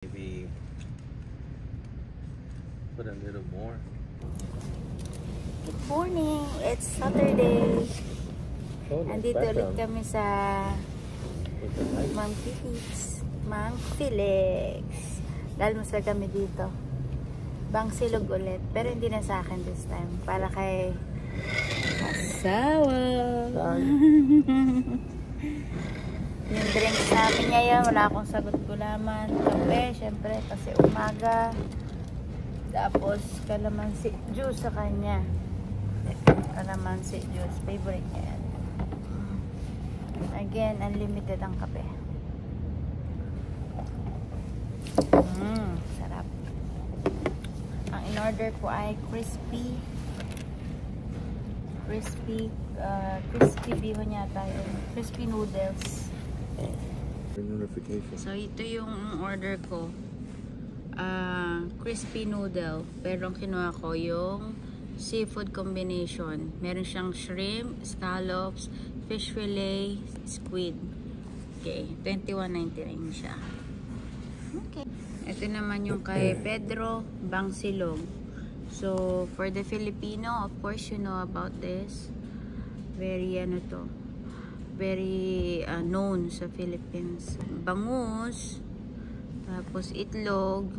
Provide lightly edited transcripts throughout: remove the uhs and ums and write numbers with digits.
Maybe put a little more. Good morning! It's Saturday. Oh, Andito ulit kami sa Mang Felix. Dalmusal kami dito. Bangsilog ulit. Pero hindi na sa akin this time. Para kay asawa. Yung drinks namin ngayon, wala akong sagot gulaman. Kape, syempre, kasi umaga. Tapos, kalamansi juice sa kanya. Kalamansi juice. Favorite niya yan. Again, unlimited ang kape. Sarap. Ang in-order ko ay crispy bihon yata yun. Crispy noodles. Notification. So, ito yung order ko. Crispy noodle. Pero ang kinuha ko yung seafood combination. Meron siyang shrimp, scallops, fish fillet, squid. Okay. $21.99 siya. Okay. Ito naman yung kay Pedro Bangsilog. So, for the Filipino, of course, you know about this. Very, very known sa Philippines. Bangus, tapos itlog,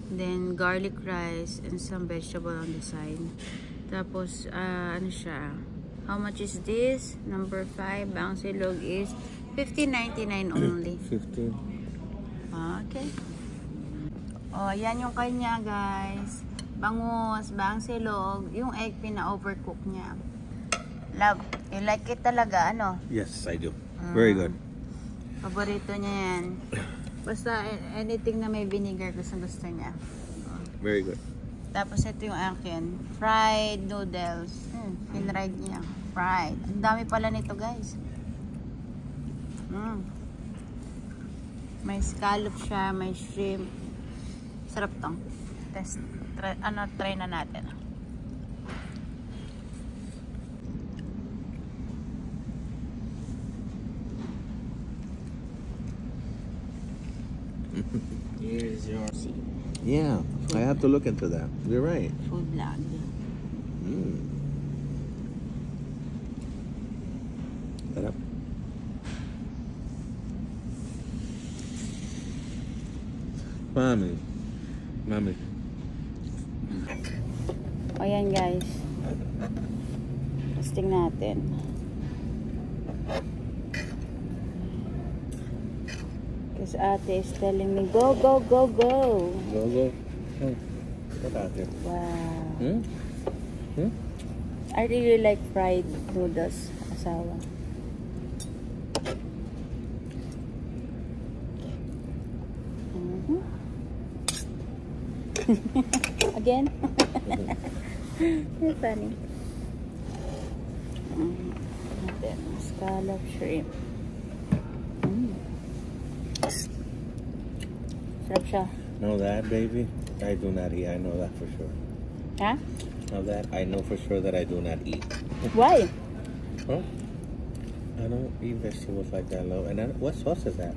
then garlic rice, and some vegetable on the side. Tapos, ano siya? How much is this? Number 5, Bangsilog is $15.99 only. 15. Okay. Oh, yan yung kanya, guys. Bangus, Bangsilog, yung egg pina-overcook niya. Love, you like it talaga, ano? Yes, I do. Very good. Paborito niya yan. Basta anything na may vinegar, gusto niya. Very good. Tapos ito yung akin, fried noodles. Pinried niya. Fried. Ang dami pala nito, guys. May scallop siya, may shrimp. Sarap tong. Try na natin. Here's your seat. Yeah, I have to look into that. You're right. Food vlog. Sarap. Mami. O yan, guys. Testing natin. Because ate is telling me, go, go, go, go. Go. What out there? Wow. I really like fried noodles, asawa. Again? You're funny. Scallop shrimp. Sarap siya. Know that, baby? I do not eat. I know that for sure. Huh? Know that? I know for sure that I do not eat. Why? Huh? I don't eat vegetables like that, low. And what sauce is that?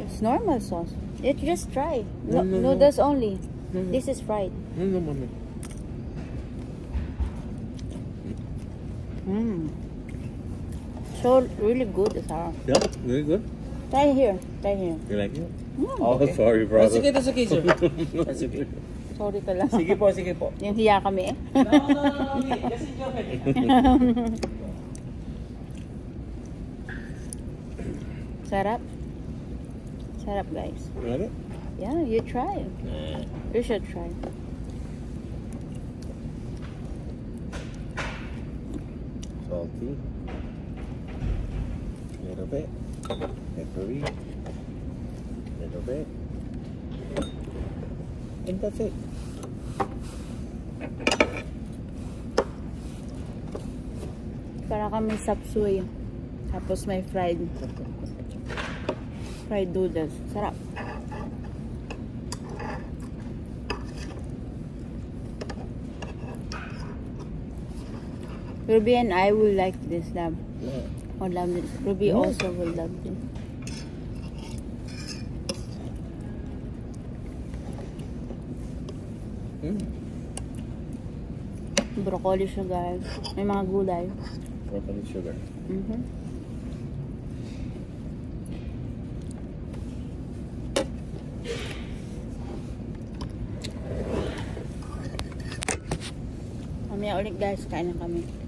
It's normal sauce. It just try. No. Noodles only. No. This is fried. No, mommy. So really good, Sarah. Yeah, very good. Try here. You like it? Oh, okay. Sorry, brother. That's okay, sir. That's okay. sorry ka lang. Sige po. Yung hiya kami eh. No. Just enjoy. Sarap, guys. You like it? Yeah, you try. You should try. Salty. Little bit. Peppery. Little bit. And that's it. Para kami sapsuy. Tapos may fried noodles. Sarap. Ruby and I will like this, love. Yeah. Or love this. Ruby also will love this. Broccoli siya, guys. May mga gulay. Broccoli sugar. Mamaya ulit, guys. Kain na kami.